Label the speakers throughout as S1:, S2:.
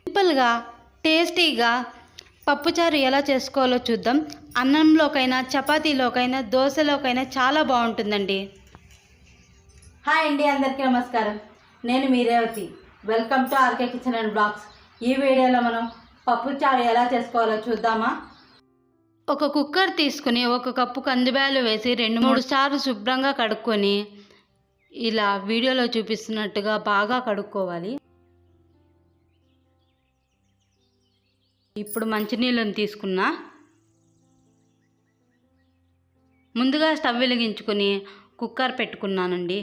S1: సింపుల్గా టేస్టీగా పప్పుచారు ఎలా చేసుకోవాలో చూద్దాం. అన్నంలోకైనా, చపాతీలోకైనా, దోశలోకైనా చాలా బాగుంటుందండి. హాయ్ అండి, అందరికీ నమస్కారం. నేను మీ Revathi. Welcome to RK kitchen and blogs. ఈ వీడియోలో మనం పప్పుచారు ఎలా చేసుకోవాలో చూద్దామా. ఒక కుక్కర్ తీసుకుని 1 కప్పు కందిబ్యాలు వేసి 2-3 సార్లు శుభ్రంగా కడుక్కొని ఇలా వీడియోలో చూపిస్తున్నట్టుగా బాగా కడుక్కోవాలి. ఇప్పుడు మంచినీళ్ళని తీసుకున్నా. ముందుగా స్టవ్ వెలిగించుకొని కుక్కర్ పెట్టుకున్నానండి.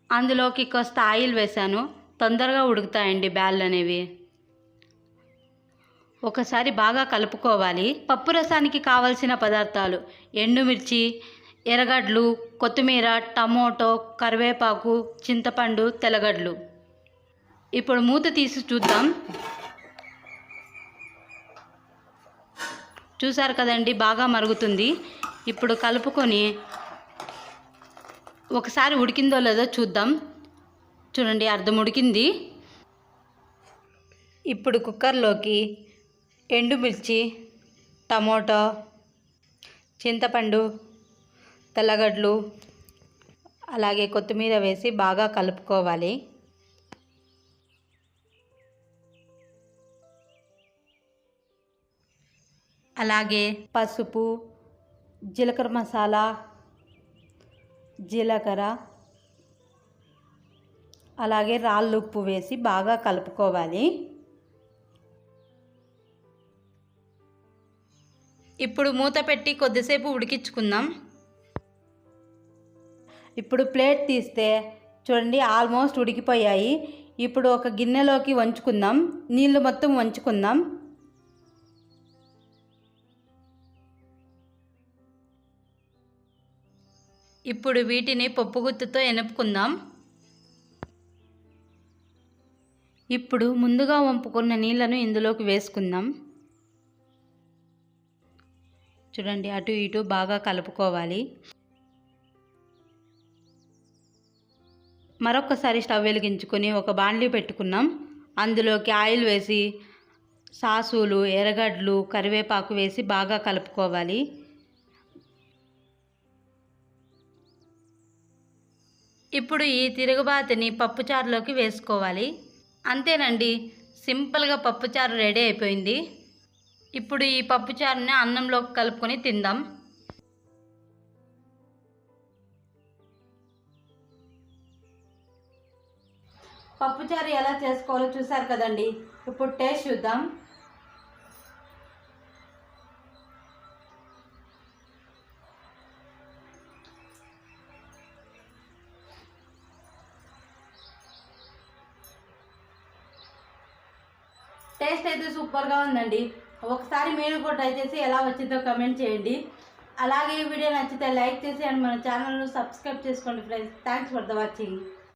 S1: అందులోకి కాస్త ఆయిల్ వేసాను. తొందరగా ఉడుకుతాయండి బ్యాళ్ళు అనేవి. ఒకసారి బాగా కలుపుకోవాలి. పప్పు రసానికి కావలసిన పదార్థాలు: ఎండుమిర్చి, ఎర్రగడ్డలు, కొత్తిమీర, టమోటో, కరివేపాకు, చింతపండు, తెల్లగడ్డలు. ఇప్పుడు మూత తీసి చూద్దాం. చూసారు కదండి, బాగా మరుగుతుంది. ఇప్పుడు కలుపుకొని ఒకసారి ఉడికిందో లేదో చూద్దాం. చూడండి, అర్ధం ఉడికింది. ఇప్పుడు కుక్కర్లోకి ఎండుమిర్చి, టమోటో, చింతపండు, తెల్లగడ్డలు, అలాగే కొత్తిమీర వేసి బాగా కలుపుకోవాలి. అలాగే పసుపు, జీలకర్ర మసాలా, జీలకర్ర, అలాగే రాళ్ళుప్పు వేసి బాగా కలుపుకోవాలి. ఇప్పుడు మూత పెట్టి కొద్దిసేపు ఉడికించుకుందాం. ఇప్పుడు ప్లేట్ తీస్తే చూడండి, ఆల్మోస్ట్ ఉడికిపోయాయి. ఇప్పుడు ఒక గిన్నెలోకి వంచుకుందాం. నీళ్ళు మొత్తం వంచుకుందాం. ఇప్పుడు వీటిని పప్పుగుత్తితో ఎనుపుకుందాం. ఇప్పుడు ముందుగా వంపుకున్న నీళ్ళను ఇందులోకి వేసుకుందాం. చూడండి, అటు ఇటు బాగా కలుపుకోవాలి. మరొకసారి స్టవ్ వెలిగించుకొని ఒక బాండ్లీ పెట్టుకున్నాం. అందులోకి ఆయిల్ వేసి సాసులు, ఎర్రగడ్డలు, కరివేపాకు వేసి బాగా కలుపుకోవాలి. ఇప్పుడు ఈ తిరుగుబాతిని పప్పుచారులోకి వేసుకోవాలి. అంతేనండి, సింపుల్గా పప్పుచారు రెడీ అయిపోయింది. ఇప్పుడు ఈ పప్పుచారుని అన్నంలోకి కలుపుకొని తిందాం. పప్పుచారు ఎలా చేసుకోవాలో చూసారు కదండి. ఇప్పుడు టేస్ట్ చూద్దాం. టేస్ట్ అయితే సూపర్గా ఉందండి. ఒకసారి మీరు కూడా ట్రై చేసి ఎలా వచ్చిందో కమెంట్ చేయండి. అలాగే ఈ వీడియో నచ్చితే లైక్ చేసి అండ్ మన ఛానల్ను సబ్స్క్రైబ్ చేసుకోండి friends. Thanks for the watching.